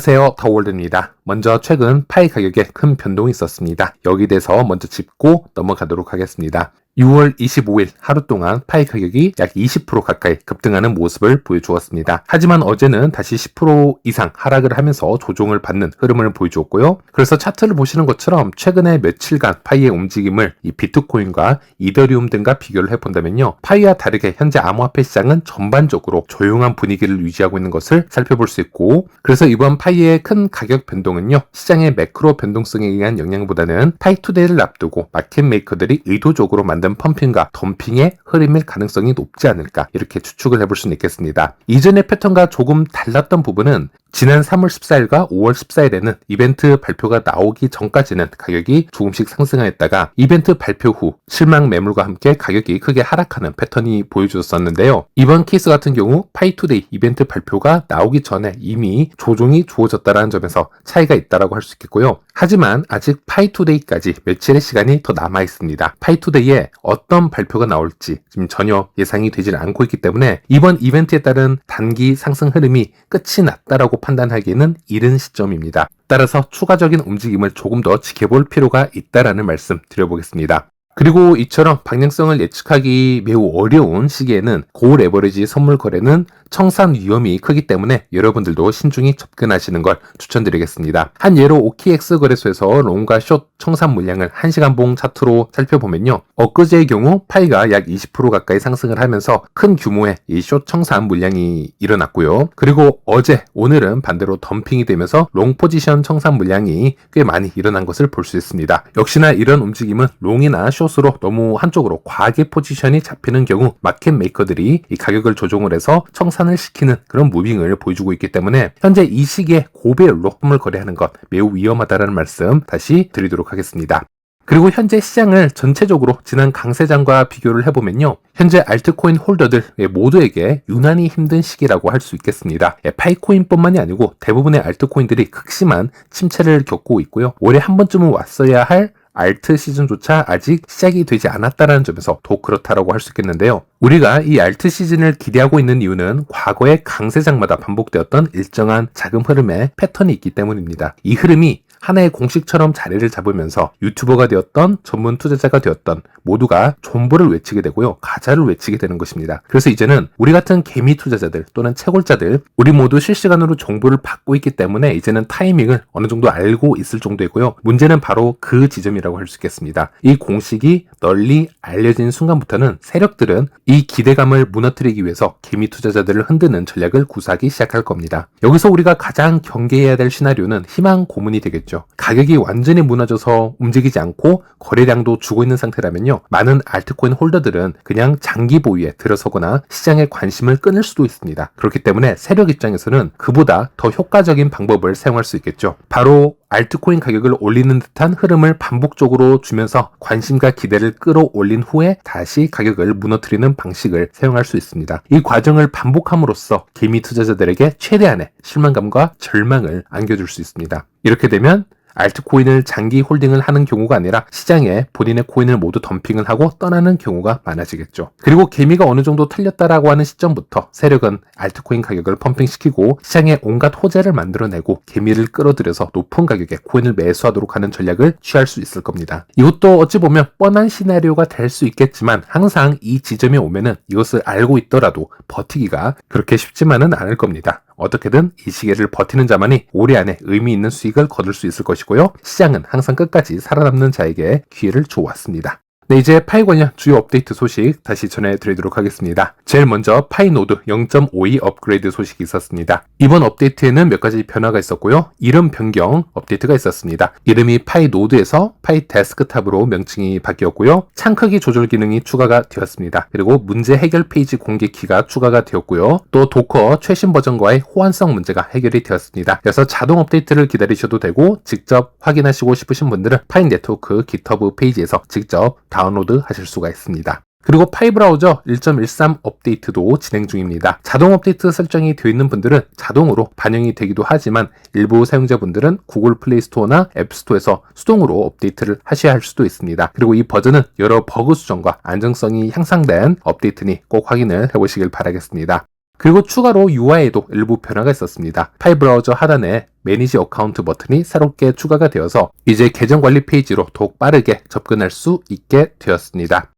안녕하세요, 더월드입니다. 먼저 최근 파이 가격에 큰 변동이 있었습니다. 여기에 대해서 먼저 짚고 넘어가도록 하겠습니다. 6월 25일 하루 동안 파이 가격이 약 20% 가까이 급등하는 모습을 보여주었습니다. 하지만 어제는 다시 10% 이상 하락을 하면서 조정을 받는 흐름을 보여주었고요. 그래서 차트를 보시는 것처럼 최근에 며칠간 파이의 움직임을 이 비트코인과 이더리움 등과 비교를 해본다면요. 파이와 다르게 현재 암호화폐 시장은 전반적으로 조용한 분위기를 유지하고 있는 것을 살펴볼 수 있고, 그래서 이번 파이의 큰 가격 변동은요. 시장의 매크로 변동성에 의한 영향보다는 파이투데이를 앞두고 마켓 메이커들이 의도적으로 만든 펌핑과 덤핑의 흐름일 가능성이 높지 않을까, 이렇게 추측을 해볼 수는 있겠습니다. 이전의 패턴과 조금 달랐던 부분은 지난 3월 14일과 5월 14일에는 이벤트 발표가 나오기 전까지는 가격이 조금씩 상승하였다가 이벤트 발표 후 실망 매물과 함께 가격이 크게 하락하는 패턴이 보여줬었는데요. 이번 케이스 같은 경우 파이투데이 이벤트 발표가 나오기 전에 이미 조정이 주어졌다는 점에서 차이가 있다고 할 수 있겠고요. 하지만 아직 파이투데이까지 며칠의 시간이 더 남아 있습니다. 파이투데이에 어떤 발표가 나올지 지금 전혀 예상이 되질 않고 있기 때문에 이번 이벤트에 따른 단기 상승 흐름이 끝이 났다라고 판단하기에는 이른 시점입니다. 따라서 추가적인 움직임을 조금 더 지켜볼 필요가 있다라는 말씀 드려보겠습니다. 그리고 이처럼 방향성을 예측하기 매우 어려운 시기에는 고레버리지 선물 거래는 청산 위험이 크기 때문에 여러분들도 신중히 접근하시는 걸 추천드리겠습니다. 한 예로 OKX 거래소에서 롱과 숏 청산 물량을 1시간 봉 차트로 살펴보면요. 엊그제의 경우 파이가 약 20% 가까이 상승을 하면서 큰 규모의 이 숏 청산 물량이 일어났고요. 그리고 어제, 오늘은 반대로 덤핑이 되면서 롱 포지션 청산 물량이 꽤 많이 일어난 것을 볼 수 있습니다. 역시나 이런 움직임은 롱이나 숏으로 너무 한쪽으로 과하게 포지션이 잡히는 경우 마켓 메이커들이 이 가격을 조정을 해서 청산을 시키는 그런 무빙을 보여주고 있기 때문에 현재 이 시기에 고배율로 선물 거래하는 것 매우 위험하다는 말씀 다시 드리도록 하겠습니다. 그리고 현재 시장을 전체적으로 지난 강세장과 비교를 해보면요. 현재 알트코인 홀더들 모두에게 유난히 힘든 시기라고 할 수 있겠습니다. 파이코인뿐만이 아니고 대부분의 알트코인들이 극심한 침체를 겪고 있고요. 올해 한 번쯤은 왔어야 할 알트 시즌조차 아직 시작이 되지 않았다는 점에서 더 그렇다라고 할 수 있겠는데요. 우리가 이 알트 시즌을 기대하고 있는 이유는 과거의 강세장마다 반복되었던 일정한 자금 흐름의 패턴이 있기 때문입니다. 이 흐름이 하나의 공식처럼 자리를 잡으면서 유튜버가 되었던 전문 투자자가 되었던 모두가 존버를 외치게 되고요. 가자를 외치게 되는 것입니다. 그래서 이제는 우리 같은 개미 투자자들 또는 채굴자들 우리 모두 실시간으로 정보를 받고 있기 때문에 이제는 타이밍을 어느 정도 알고 있을 정도이고요. 문제는 바로 그 지점이라고 할 수 있겠습니다. 이 공식이 널리 알려진 순간부터는 세력들은 이 기대감을 무너뜨리기 위해서 개미 투자자들을 흔드는 전략을 구사하기 시작할 겁니다. 여기서 우리가 가장 경계해야 될 시나리오는 희망 고문이 되겠죠. 가격이 완전히 무너져서 움직이지 않고 거래량도 죽어 있는 상태라면요. 많은 알트코인 홀더들은 그냥 장기 보유에 들어서거나 시장의 관심을 끊을 수도 있습니다. 그렇기 때문에 세력 입장에서는 그보다 더 효과적인 방법을 사용할 수 있겠죠. 바로 알트코인 가격을 올리는 듯한 흐름을 반복적으로 주면서 관심과 기대를 끌어올린 후에 다시 가격을 무너뜨리는 방식을 사용할 수 있습니다. 이 과정을 반복함으로써 개미 투자자들에게 최대한의 실망감과 절망을 안겨줄 수 있습니다. 이렇게 되면 알트코인을 장기 홀딩을 하는 경우가 아니라 시장에 본인의 코인을 모두 덤핑을 하고 떠나는 경우가 많아지겠죠. 그리고 개미가 어느 정도 틀렸다라고 하는 시점부터 세력은 알트코인 가격을 펌핑시키고 시장에 온갖 호재를 만들어내고 개미를 끌어들여서 높은 가격에 코인을 매수하도록 하는 전략을 취할 수 있을 겁니다. 이것도 어찌 보면 뻔한 시나리오가 될 수 있겠지만 항상 이 지점에 오면은 이것을 알고 있더라도 버티기가 그렇게 쉽지만은 않을 겁니다. 어떻게든 이 시기를 버티는 자만이 올해 안에 의미 있는 수익을 거둘 수 있을 것이고요. 시장은 항상 끝까지 살아남는 자에게 기회를 줘왔습니다. 네, 이제 파이 관련 주요 업데이트 소식 다시 전해드리도록 하겠습니다. 제일 먼저 파이노드 0.52 업그레이드 소식이 있었습니다. 이번 업데이트에는 몇 가지 변화가 있었고요. 이름 변경 업데이트가 있었습니다. 이름이 파이노드에서 파이 데스크탑으로 명칭이 바뀌었고요. 창 크기 조절 기능이 추가가 되었습니다. 그리고 문제 해결 페이지 공개키가 추가가 되었고요. 또 도커 최신 버전과의 호환성 문제가 해결이 되었습니다. 그래서 자동 업데이트를 기다리셔도 되고 직접 확인하시고 싶으신 분들은 파이 네트워크 깃허브 페이지에서 직접 다운로드 하실 수가 있습니다. 그리고 파이 브라우저 1.13 업데이트도 진행 중입니다. 자동 업데이트 설정이 되어 있는 분들은 자동으로 반영이 되기도 하지만 일부 사용자분들은 구글 플레이 스토어나 앱 스토어에서 수동으로 업데이트를 하셔야 할 수도 있습니다. 그리고 이 버전은 여러 버그 수정과 안정성이 향상된 업데이트니 꼭 확인을 해보시길 바라겠습니다. 그리고 추가로 UI에도 일부 변화가 있었습니다. 파이 브라우저 하단에 매니지 어카운트 버튼이 새롭게 추가가 되어서 이제 계정 관리 페이지로 더욱 빠르게 접근할 수 있게 되었습니다.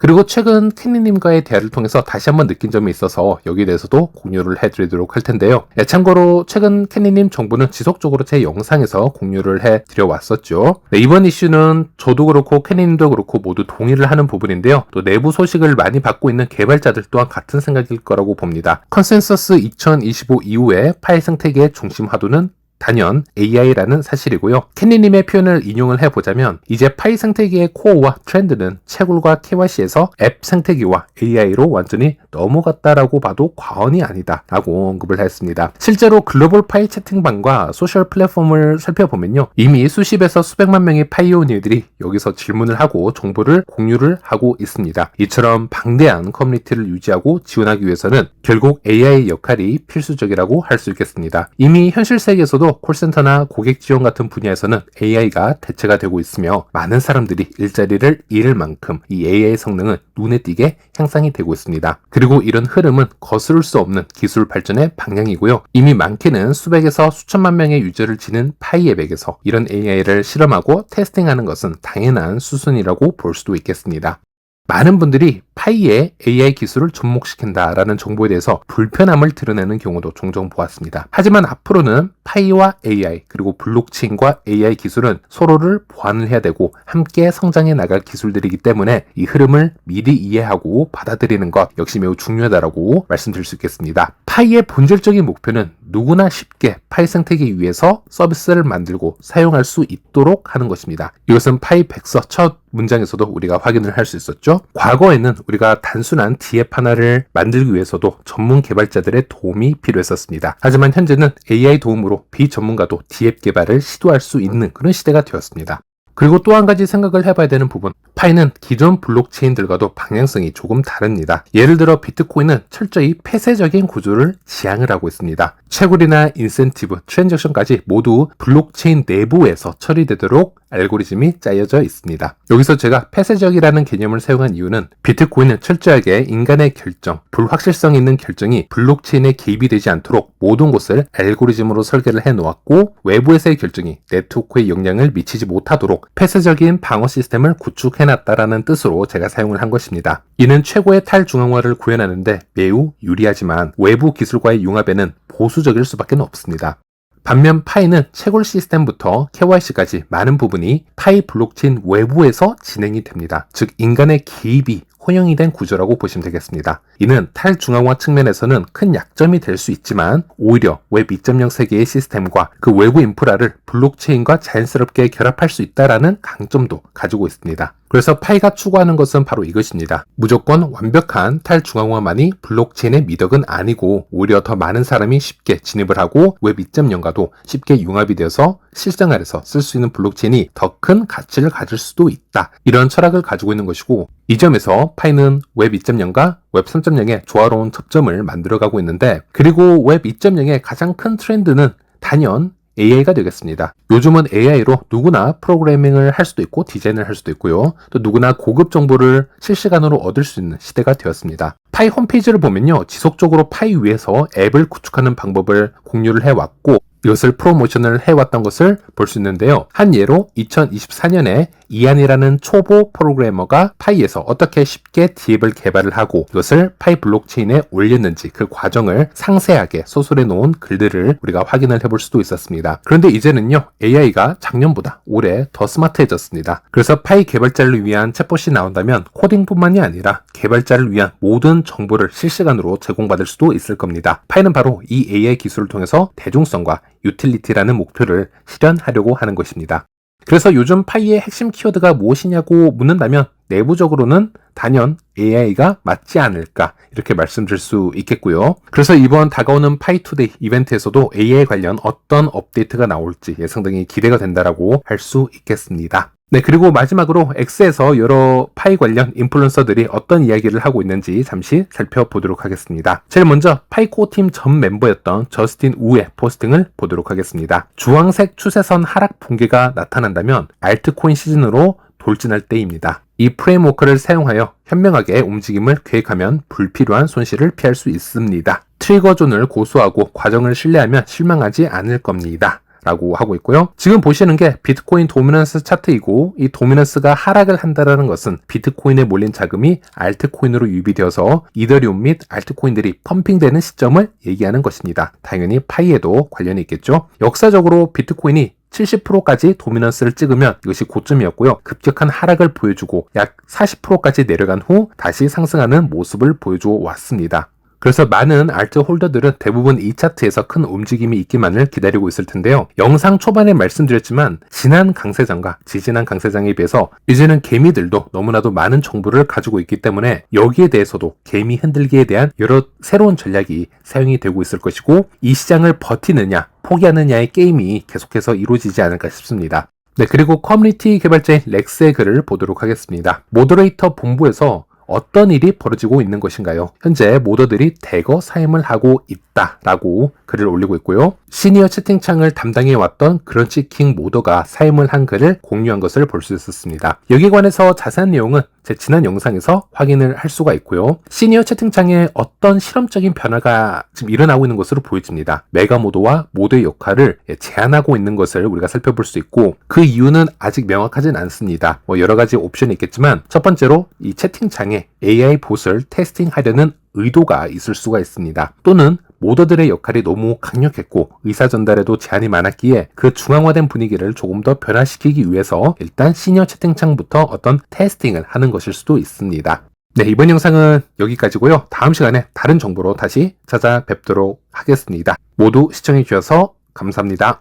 그리고 최근 캔디님과의 대화를 통해서 다시 한번 느낀 점이 있어서 여기에 대해서도 공유를 해드리도록 할 텐데요. 참고로 최근 캔디님 정보는 지속적으로 제 영상에서 공유를 해드려 왔었죠. 이번 이슈는 저도 그렇고 캔디님도 그렇고 모두 동의를 하는 부분인데요. 또 내부 소식을 많이 받고 있는 개발자들 또한 같은 생각일 거라고 봅니다. 컨센서스 2025 이후에 파일 생태계의 중심 화두는 단연 AI라는 사실이고요. 캔디님의 표현을 인용을 해보자면 이제 파이 생태계의 코어와 트렌드는 채굴과 KYC에서 앱 생태계와 AI로 완전히 넘어갔다라고 봐도 과언이 아니다 라고 언급을 했습니다. 실제로 글로벌 파이 채팅방과 소셜 플랫폼을 살펴보면요. 이미 수십에서 수백만 명의 파이오니어들이 여기서 질문을 하고 정보를 공유를 하고 있습니다. 이처럼 방대한 커뮤니티를 유지하고 지원하기 위해서는 결국 AI 역할이 필수적이라고 할 수 있겠습니다. 이미 현실 세계에서도 콜센터나 고객 지원 같은 분야에서는 AI가 대체가 되고 있으며 많은 사람들이 일자리를 잃을 만큼 이 AI 성능은 눈에 띄게 향상이 되고 있습니다. 그리고 이런 흐름은 거스를 수 없는 기술 발전의 방향이고요. 이미 많게는 수백에서 수천만 명의 유저를 지닌 파이 앱에게서 이런 AI를 실험하고 테스팅하는 것은 당연한 수순이라고 볼 수도 있겠습니다. 많은 분들이 파이에 AI 기술을 접목시킨다라는 정보에 대해서 불편함을 드러내는 경우도 종종 보았습니다. 하지만 앞으로는 파이와 AI 그리고 블록체인과 AI 기술은 서로를 보완을 해야 되고 함께 성장해 나갈 기술들이기 때문에 이 흐름을 미리 이해하고 받아들이는 것 역시 매우 중요하다고 말씀드릴 수 있겠습니다. 파이의 본질적인 목표는 누구나 쉽게 파이 생태계 위에서 서비스를 만들고 사용할 수 있도록 하는 것입니다. 이것은 파이 백서 첫 문장에서도 우리가 확인을 할 수 있었죠. 과거에는 우리가 단순한 D앱 하나를 만들기 위해서도 전문 개발자들의 도움이 필요했었습니다. 하지만 현재는 AI 도움으로 비전문가도 D앱 개발을 시도할 수 있는 그런 시대가 되었습니다. 그리고 또 한 가지 생각을 해봐야 되는 부분, 파이는 기존 블록체인들과도 방향성이 조금 다릅니다. 예를 들어 비트코인은 철저히 폐쇄적인 구조를 지향을 하고 있습니다. 채굴이나 인센티브, 트랜잭션까지 모두 블록체인 내부에서 처리되도록 알고리즘이 짜여져 있습니다. 여기서 제가 폐쇄적이라는 개념을 사용한 이유는 비트코인은 철저하게 인간의 결정, 불확실성 있는 결정이 블록체인에 개입이 되지 않도록 모든 것을 알고리즘으로 설계를 해놓았고 외부에서의 결정이 네트워크에 영향을 미치지 못하도록 폐쇄적인 방어 시스템을 구축해놨다라는 뜻으로 제가 사용을 한 것입니다. 이는 최고의 탈중앙화를 구현하는데 매우 유리하지만 외부 기술과의 융합에는 보수적일 수밖에 없습니다. 반면 파이는 채굴 시스템부터 KYC까지 많은 부분이 파이 블록체인 외부에서 진행이 됩니다. 즉 인간의 개입이 혼용이 된 구조라고 보시면 되겠습니다. 이는 탈중앙화 측면에서는 큰 약점이 될 수 있지만 오히려 웹 2.0 세계의 시스템과 그 외부 인프라를 블록체인과 자연스럽게 결합할 수 있다는 강점도 가지고 있습니다. 그래서 파이가 추구하는 것은 바로 이것입니다. 무조건 완벽한 탈중앙화만이 블록체인의 미덕은 아니고 오히려 더 많은 사람이 쉽게 진입을 하고 웹 2.0과도 쉽게 융합이 되어서 실생활에서 쓸 수 있는 블록체인이 더 큰 가치를 가질 수도 있다. 이런 철학을 가지고 있는 것이고 이 점에서 파이는 웹 2.0과 웹 3.0의 조화로운 접점을 만들어가고 있는데 그리고 웹 2.0의 가장 큰 트렌드는 단연 AI가 되겠습니다. 요즘은 AI로 누구나 프로그래밍을 할 수도 있고 디자인을 할 수도 있고요. 또 누구나 고급 정보를 실시간으로 얻을 수 있는 시대가 되었습니다. 파이 홈페이지를 보면요. 지속적으로 파이 위에서 앱을 구축하는 방법을 공유를 해왔고 이것을 프로모션을 해왔던 것을 볼 수 있는데요. 한 예로 2024년에 이안이라는 초보 프로그래머가 파이에서 어떻게 쉽게 D앱을 개발을 하고 이것을 파이 블록체인에 올렸는지 그 과정을 상세하게 소설해 놓은 글들을 우리가 확인을 해볼 수도 있었습니다. 그런데 이제는요. AI가 작년보다 올해 더 스마트해졌습니다. 그래서 파이 개발자를 위한 챗봇이 나온다면 코딩뿐만이 아니라 개발자를 위한 모든 정보를 실시간으로 제공받을 수도 있을 겁니다. 파이는 바로 이 AI 기술을 통해서 대중성과 유틸리티라는 목표를 실현하려고 하는 것입니다. 그래서 요즘 파이의 핵심 키워드가 무엇이냐고 묻는다면 내부적으로는 단연 AI가 맞지 않을까 이렇게 말씀드릴 수 있겠고요. 그래서 이번 다가오는 파이투데이 이벤트에서도 AI 관련 어떤 업데이트가 나올지 예상등이 기대가 된다라고 할 수 있겠습니다. 네, 그리고 마지막으로 X에서 여러 파이 관련 인플루언서들이 어떤 이야기를 하고 있는지 잠시 살펴보도록 하겠습니다. 제일 먼저 파이코어 팀 전 멤버였던 저스틴 우의 포스팅을 보도록 하겠습니다. 주황색 추세선 하락 붕괴가 나타난다면 알트코인 시즌으로 돌진할 때입니다. 이 프레임워크를 사용하여 현명하게 움직임을 계획하면 불필요한 손실을 피할 수 있습니다. 트리거존을 고수하고 과정을 신뢰하면 실망하지 않을 겁니다. 라고 하고 있고요. 지금 보시는 게 비트코인 도미넌스 차트이고 이 도미넌스가 하락을 한다는 것은 비트코인에 몰린 자금이 알트코인으로 유입되어서 이더리움 및 알트코인들이 펌핑되는 시점을 얘기하는 것입니다. 당연히 파이에도 관련이 있겠죠. 역사적으로 비트코인이 70%까지 도미넌스를 찍으면 이것이 고점이었고요. 급격한 하락을 보여주고 약 40%까지 내려간 후 다시 상승하는 모습을 보여주어 왔습니다. 그래서 많은 알트 홀더들은 대부분 이 차트에서 큰 움직임이 있기만을 기다리고 있을 텐데요. 영상 초반에 말씀드렸지만 지난 강세장과 지지난 강세장에 비해서 이제는 개미들도 너무나도 많은 정보를 가지고 있기 때문에 여기에 대해서도 개미 흔들기에 대한 여러 새로운 전략이 사용이 되고 있을 것이고 이 시장을 버티느냐 포기하느냐의 게임이 계속해서 이루어지지 않을까 싶습니다. 네, 그리고 커뮤니티 개발자인 렉스의 글을 보도록 하겠습니다. 모더레이터 본부에서 어떤 일이 벌어지고 있는 것인가요? 현재 모더들이 대거 사임을 하고 있다라고 글을 올리고 있고요. 시니어 채팅창을 담당해왔던 그런치킹 모더가 사임을 한 글을 공유한 것을 볼 수 있었습니다. 여기에 관해서 자세한 내용은 제 지난 영상에서 확인을 할 수가 있고요. 시니어 채팅창에 어떤 실험적인 변화가 지금 일어나고 있는 것으로 보여집니다. 메가 모더와 모더의 역할을 제한하고 있는 것을 우리가 살펴볼 수 있고 그 이유는 아직 명확하진 않습니다. 여러 가지 옵션이 있겠지만 첫 번째로 이 채팅창에 AI 봇을 테스팅하려는 의도가 있을 수가 있습니다. 또는 모더들의 역할이 너무 강력했고 의사 전달에도 제한이 많았기에 그 중앙화된 분위기를 조금 더 변화시키기 위해서 일단 시니어 채팅창부터 어떤 테스팅을 하는 것일 수도 있습니다. 네, 이번 영상은 여기까지고요. 다음 시간에 다른 정보로 다시 찾아뵙도록 하겠습니다. 모두 시청해 주셔서 감사합니다.